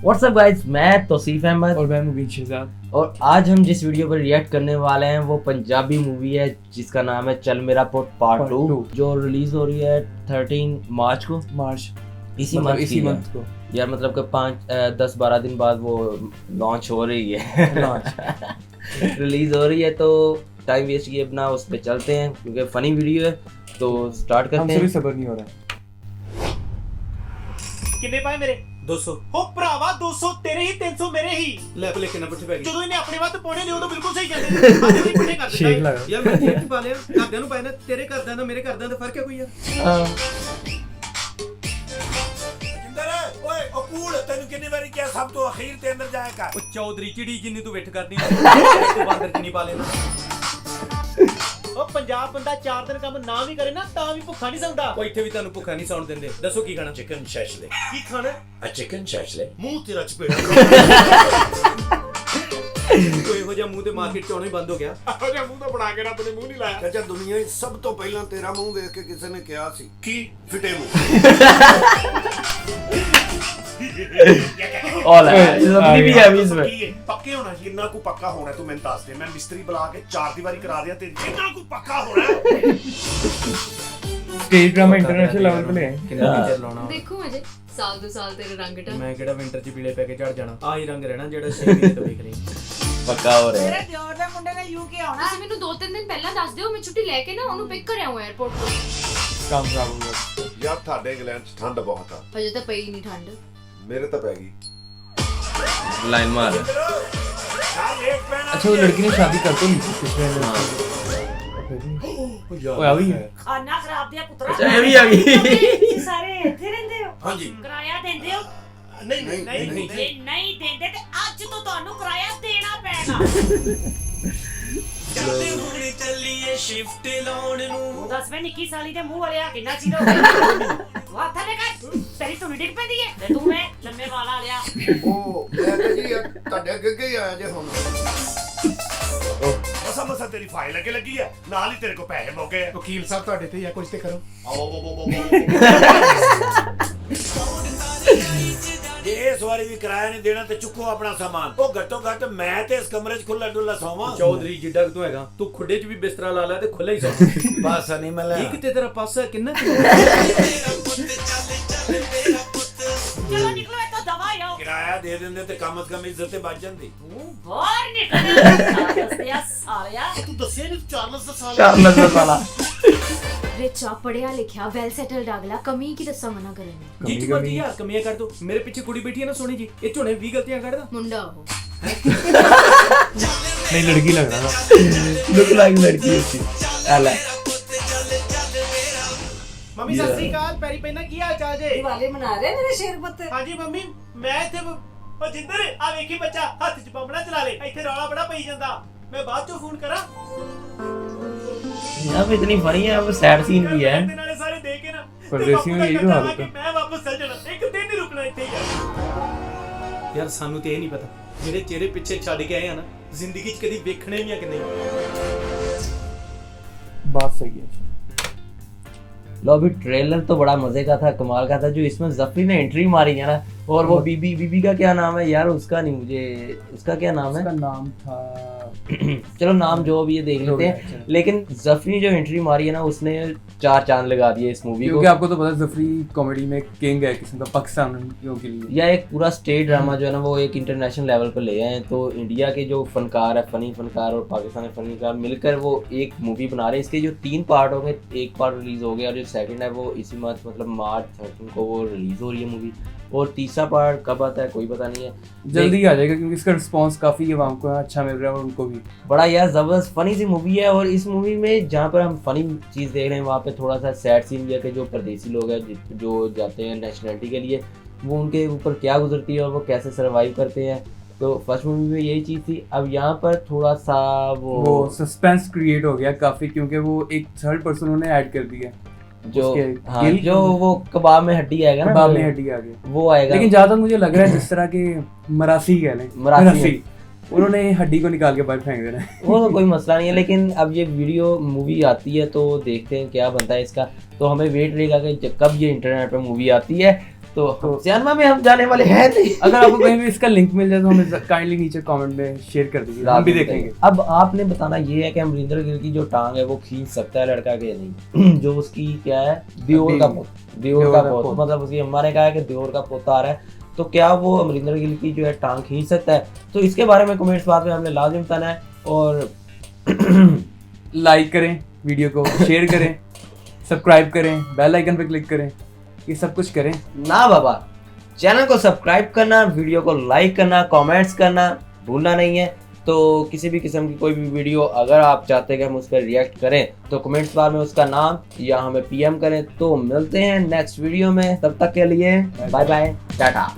WhatsApp guys, मैं तौसीफ अहमद और मैं मुबीन शहजाद और आज हम जिस वीडियो पर रिएक्ट करने वाले हैं वो पंजाबी मूवी है जिसका नाम है चल मेरा पुत पार्ट 2 जो रिलीज हो रही है 13 मार्च को। मार्च इसी मंथ को यार, मतलब कि 10-12 दिन बाद वो लॉन्च हो रही है रिलीज हो रही है। तो टाइम वेस्ट किए बिना उस पर चलते हैं क्योंकि फनी वीडियो है, तो स्टार्ट करते हैं। भी सब्र नहीं हो रहा। किन्ने पाए मेरे 200 हो भरावा 200 तेरे ही 300 ਮੇਰੇ ਹੀ ਲੈ ਭਲੇ ਕਿੰਨਾ ਪੁੱਠੇ ਪੈ ਗਏ ਜਦੋਂ ਇਹਨੇ ਆਪਣੇ ਵੱਧ ਪਾਉਣੇ ਨੇ ਉਦੋਂ ਬਿਲਕੁਲ ਸਹੀ ਜਾਂਦੇ ਨੇ ਅੱਜ ਵੀ ਪੁੱਠੇ ਕਰ ਸ਼ੇਕ ਦਿੱਤਾ ਲਗਾ ਯਾਰ ਮੈਂ ਜੇਬ ਚ ਪਾ ਲਿਆ ਘਰਦਿਆਂ ਨੂੰ ਪਾਇਆ ਨਾ ਤੇਰੇ ਘਰਦਿਆਂ ਦਾ ਮੇਰੇ ਘਰਦਿਆਂ ਦਾ ਫਰਕ ਹੈ ਕੋਈ ਯਾਰ ਜਿੰਦਰ ਓਏ ਉਹ ਕੂੜ ਤੈਨੂੰ ਕਿੰਨੀ ਵਾਰੀ ਕਿਹਾ ਸਭ ਤੋਂ ਅਖੀਰ ਤੇ ਅੰਦਰ ਜਾਇਆ ਕਰ। ਉਹ ਚੌਧਰੀ ਚਿੜੀ ਜਿੰਨੀ ਤੂੰ ਵੇਟ ਕਰਦੀ ਤੂੰ ਬਾਂਦਰ ਚ ਨਹੀਂ ਪਾ ਲੈਣਾ ਉਹ ਪੰਜਾਬ ਬੰਦਾ 4 ਦਿਨ ਕੰਮ ਨਾ ਵੀ ਕਰੇ ਨਾ ਤਾਂ ਵੀ ਭੁੱਖਾ ਨਹੀਂ ਸੌਂਦਾ। ਉਹ ਇੱਥੇ ਵੀ ਤੁਹਾਨੂੰ ਭੁੱਖਾ ਨਹੀਂ ਸੌਣ ਦਿੰਦੇ। ਦੱਸੋ ਕੀ ਖਾਣਾ? ਚਿਕਨ ਸ਼ੈਸ਼ਲੇ। ਕੀ ਖਾਣਾ? ਆ ਚਿਕਨ ਸ਼ੈਸ਼ਲੇ ਮੂੰਹ ਤੇਰਾ ਚਪੇੜਾ ਕੋਈ ਇਹੋ ਜਿਹਾ ਮੂੰਹ ਤੇ ਮਾਰਕੀਟ ਚ ਆਉਣਾ ਹੀ ਬੰਦ ਹੋ ਗਿਆ। ਇਹੋ ਜਿਹਾ ਮੂੰਹ ਤਾਂ ਬਣਾ ਕੇ ਰੱਬ ਨੇ ਮੂੰਹ ਨਹੀਂ ਲਾਇਆ। ਚਾਚਾ ਦੁਨੀਆ 'ਚ ਸਭ ਤੋਂ ਪਹਿਲਾਂ ਤੇਰਾ ਮੂੰਹ ਵੇਖ ਕੇ ਕਿਸੇ ਨੇ ਕਿਹਾ ਸੀ ਕੀ ਫਿੱਟੇ ਮੂੰਹ ऑल है अपनी भी है अभी इसमें ਪੱਕੇ ਹੋਣਾ ਸੀ। ਕਿੰਨਾ ਕੁ ਪੱਕਾ ਹੋਣਾ ਤੂੰ ਮੈਨੂੰ ਦੱਸ ਦੇ। ਮੈਂ ਮਿਸਤਰੀ ਬੁਲਾ ਕੇ 4 ਦੀਵਾਰੀ ਕਰਾ ਦਿਆਂ ਤੇ ਕਿੰਨਾ ਕੁ ਪੱਕਾ ਹੋਣਾ। स्टेज ड्रामा इंटरनेशनल लेवल पे ले ਕਿੰਨਾ ਚਿਰ ਲਾਉਣਾ? ਦੇਖੋ ਅਜੇ ਸਾਲ ਦੋ ਸਾਲ ਤੇਰੇ ਰੰਗ ਟਾ ਮੈਂ ਕਿਹੜਾ ਵਿੰਟਰ ਚ ਪੀਲੇ ਪੈ ਕੇ ਝੜ ਜਾਣਾ। ਆਹੀ ਰੰਗ ਰਹਿਣਾ ਜਿਹੜਾ 6 ਮਹੀਨੇ ਤੋਂ ਵੇਖ ਰਹੀ। पक्का हो रहा है। ਮੇਰੇ ਦਿਓਰ ਦੇ ਮੁੰਡੇ ਨੇ ਯੂਕੇ ਆਉਣਾ। ਤੁਸੀਂ ਮੈਨੂੰ 2-3 ਦਿਨ ਪਹਿਲਾਂ ਦੱਸ ਦਿਓ, ਮੈਂ ਛੁੱਟੀ ਲੈ ਕੇ ਨਾ ਉਹਨੂੰ ਪਿਕ ਕਰ ਆਉਂ 에어ਪੋਰਟ ਤੋਂ। काम खराब हो गया। ਯਾਰ ਤੁਹਾਡੇ ਇੰਗਲੈਂਡ 'ਚ ਠੰਡ ਬਹੁਤ ਆ। ਅਜੇ ਤਾਂ ਪਈ ਨਹੀਂ ਠੰਡ। ਮੇਰੇ ਤਾਂ ਪੈ ਗਈ। लाइन मार अच्छा वो लड़की ने शादी कर तो ली थी पिछले ओए आ गई है। ਖਾਨਾ ਖਰਾਬ ਦੀਆਂ ਪੁੱਤਰਾ। अच्छा ये भी आ गई। ਸਾਰੇ ਇੱਥੇ ਰਹਿੰਦੇ ਹੋ? ਹਾਂਜੀ ਕਿਰਾਇਆ ਦਿੰਦੇ ਹੋ? ਨਹੀਂ ਨਹੀਂ ਜੇ ਨਹੀਂ ਦਿੰਦੇ ਤੇ ਅੱਜ ਤੋਂ ਤੁਹਾਨੂੰ ਕਿਰਾਇਆ ਦੇਣਾ ਪੈਣਾ। ਚੱਲੇ ਹੁਣ ਚੱਲੀਏ ਸ਼ਿਫਟ ਲਾਉਣ ਨੂੰ। ਤੂੰ ਦੱਸ ਵੇ ਨਿੱਕੀ ਸਾਲੀ ਦੇ ਮੂੰਹ ਵਾਲਿਆ ਕਿੰਨਾ ਚਿਰ ਹੋ ਗਿਆ? ਵਾਹ ਥੱਲੇ ਕਰ ਤੇਰੀ ਤੂੰ ਡਿੱਗ ਪੈਂਦੀ ਹੈ ਤੇ ਤੂੰ ਮੈਂ ਲੰਮੇ ਵਾਲਾ ਲਿਆ। ਉਹ ਮੈਂ ਤਾਂ ਜੀ ਤੁਹਾਡੇ ਅੱਗੇ ਹੀ ਆਇਆ ਜੇ ਹੁਣ। ਮਸਾ ਤੇਰੀ ਫਾਈਲ ਅੱਗੇ ਲੱਗੀ ਹੈ, ਨਾਲ ਹੀ ਤੇਰੇ ਕੋਲ ਪੈਸੇ ਮੁੱਕ ਗਏ। ਵਕੀਲ ਸਾਹਿਬ ਤੁਹਾਡੇ ਤੇ ਜਾਂ ਕੁਝ ਤੇ ਕਰੋ। ਜੇ ਇਸ ਵਾਰੀ ਵੀ ਕਿਰਾਇਆ ਨਹੀਂ ਦੇਣਾ ਤੇ ਚੁੱਕੋ ਆਪਣਾ ਸਾਮਾਨ। ਉਹ ਘੱਟੋ ਘੱਟ ਮੈਂ ਤੇ ਇਸ ਕਮਰੇ 'ਚ ਖੁੱਲਾ ਡੁੱਲਾ ਸੌਵਾਂ। ਚੌਧਰੀ ਜਿੱਡਾ ਤੂੰ ਹੈਗਾ, ਤੂੰ ਖੁੱਡੇ 'ਚ ਵੀ ਬਿਸਤਰਾ ਲਾ ਲੈ ਤੇ ਖੁੱਲਾ ਹੀ ਸੌਂ। ਬਸ ਨਹੀਂ ਮੈਂ ਲੈ ਇਹ ਕਿਤੇ ਤੇਰਾ ਪਾਸਾ ਕਿੰਨਾ ਚਲੋ ਨਿਕਲੋ ਇੱਥੋਂ ਦਵਾ ਆਓ। ਕਿਰਾਇਆ ਦੇ ਦਿੰਦੇ ਤੇ ਕਮ ਸੇ ਕਮ ਇੱਜ਼ਤ ਤੇ ਬਚ ਜਾਂਦੀ। ਤੂੰ ਬਾਹਰ ਨਿਕਲ ਦੱਸਿਆ ਸਾਲਿਆ। ਤੂੰ ਦੱਸਿਆ ਨਹੀਂ ਚਾਰਲਸ ਦਾ ਸਾਲ। चार्ल्स वाला ਰਿਚਾ ਪੜਿਆ ਲਿਖਿਆ ਵੈਲ ਸੈਟਲਡ ਅਗਲਾ ਕਮੀ ਕੀ ਦੱਸਾਂ ਮਨਾ ਕਰਨ ਜੀ ਚ ਬਾਤੀ ਯਾਰ ਕਮੀਆਂ ਕਰ ਦੋ। ਮੇਰੇ ਪਿੱਛੇ ਕੁੜੀ ਬੈਠੀ ਹੈ ਨਾ ਸੋਹਣੀ ਜੀ, ਇਹ ਝੋਨੇ 20 ਗਲਤੀਆਂ ਕੱਢਦਾ ਮੁੰਡਾ ਉਹ नहीं लड़की लग रहा था। लुक लाइक लड़की उसकी आला ਮੰਮੀ ਸਤਿ ਸ੍ਰੀ ਅਕਾਲ। ਪੈਰੀ ਪੈਣਾ ਕੀ ਹਾਲ ਚਾਲ ਜੇ? ਦੀਵਾਲੀ ਮਨਾ ਰਹੇ ਮੇਰੇ ਸ਼ੇਰ ਪੁੱਤ। ਹਾਂਜੀ ਮੰਮੀ ਮੈਂ ਇੱਥੇ ਉਹ ਜਿੰਦਰ ਆ ਵੇਖੀ ਬੱਚਾ ਹੱਥ 'ਚ ਬੰਬਣਾ ਚਲਾ ਲੇ। ਇੱਥੇ ਰੌਲਾ ਬੜਾ ਪਈ ਜਾਂਦਾ। ਮੈਂ ਬਾਅਦ 'ਚੋਂ ਫੋਨ ਕਰਾਂ। यहाँ पे इतनी फनी है, वो सैड सीन भी है। ਤੇ ਨਾਲੇ ਸਾਰੇ ਦੇ ਕੇ ਨਾ परदेसियों में यही तो हालत है। ਮੈਂ ਵਾਪਸ ਚੱਲ ਜਾਣਾ। ਇੱਕ ਦਿਨ ਨਹੀਂ ਰੁਕਣਾ ਇੱਥੇ ਯਾਰ ਸਾਨੂੰ ਤੇ ਇਹ ਨਹੀਂ ਪਤਾ ਜਿਹੜੇ ਚਿਹਰੇ ਪਿੱਛੇ ਛੱਡ ਕੇ ਆਏ ਆ ਨਾ ਜ਼ਿੰਦਗੀ 'ਚ ਕਦੀ ਵੇਖਣੇ ਵੀ ਆ ਕਿ ਨਹੀਂ। बात सही है। लो अभी ट्रेलर तो बड़ा मजे का था, कमाल का था। जो इसमें जफरी ने एंट्री मारी है ना, और वो बीबी का क्या नाम है यार? उसका नहीं, मुझे उसका क्या नाम है? उसका नाम था चलो नाम जो भी ये देख लेते हैं। लेकिन जफरी ने जो एंट्री मारी है ना, उसने 4 चांद लगा दिए इस मूवी को। क्योंकि आपको तो पता है जफरी कॉमेडी में किंग है किस्म का पाकिस्तानियों के लिए। या एक पूरा स्टेट ड्रामा जो है ना वो एक इंटरनेशनल लेवल पर ले आए हैं। तो इंडिया के जो फनकार है, फनी फनकार, और पाकिस्तानी फनकार मिलकर वो एक मूवी बना रहे हैं। इसके जो 3 पार्ट हो गए, एक पार्ट रिलीज हो गया और जो सेकंड है वो इसी मंथ मतलब मार्च 13 को वो रिलीज हो रही है मूवी। और तीसरा पार्ट कब आता है कोई पता नहीं है। जल्दी आ जाएगा क्योंकि इसका रिस्पांस काफी आवाम को अच्छा मिल रहा है और उनको भी। बड़ा यार जबरदस्त फनी सी मूवी है। और इस मूवी में जहाँ पर हम फनी चीज़ देख रहे हैं वहाँ पे थोड़ा सा सैड सीन भी है कि जो परदेसी लोग हैं जो जाते हैं नेशनलिटी के लिए, वो उनके ऊपर क्या गुजरती है और वो कैसे सर्वाइव करते हैं। तो फर्स्ट मूवी में यही चीज़ थी। अब यहाँ पर थोड़ा सा वो सस्पेंस क्रिएट हो गया काफी, क्योंकि वो एक थर्ड पर्सन उन्होंने ऐड कर दिया जो हाँ, गिल- जो वो कबाब में हड्डी आएगा ना, कबाब में हड्डी आ गई। वो आएगा। लेकिन ज्यादा मुझे लग रहा है जिस तरह के मरासी कह लें, मरासी उन्होंने हड्डी को निकाल के बाहर फेंक देना है। वो तो कोई मसला नहीं है। लेकिन अब ये वीडियो मूवी आती है तो देखते हैं क्या बनता है इसका। तो हमें वेट रहेगा कि कब ये इंटरनेट पे मूवी आती है। तो सिनेमा में हम जाने वाले हैं नहीं। अगर आपको कहीं भी इसका लिंक मिल जाए तो हमें काइंडली नीचे कमेंट में शेयर कर दीजिए, हम भी देखेंगे। अब आपने बताना ये है कि अमरिंदर गिल की जो टांग है वो खींच सकता है लड़का के नहीं। जो उसकी क्या है दियोर का पोता, मतलब उसकी अम्मा ने कहा है कि दियोर का पोता आ रहा है, तो क्या वो अमरिंदर गिल की जो है टांग खींच सकता है? तो इसके बारे में कमेंट्स बाद में हमने लाजिम बताना है, और लाइक करें वीडियो को, शेयर करें, सब्सक्राइब करें, बेल आइकन पे क्लिक करें, ये सब कुछ करें ना बाबा। चैनल को सब्सक्राइब करना, वीडियो को लाइक करना, कमेंट्स करना भूलना नहीं है। तो किसी भी किस्म की कोई भी वीडियो अगर आप चाहते हैं कि हम उस पर रिएक्ट करें तो कमेंट्स बार में उसका नाम या हमें पीएम करें। तो मिलते हैं नेक्स्ट वीडियो में, तब तक के लिए बाय बाय, टाटा।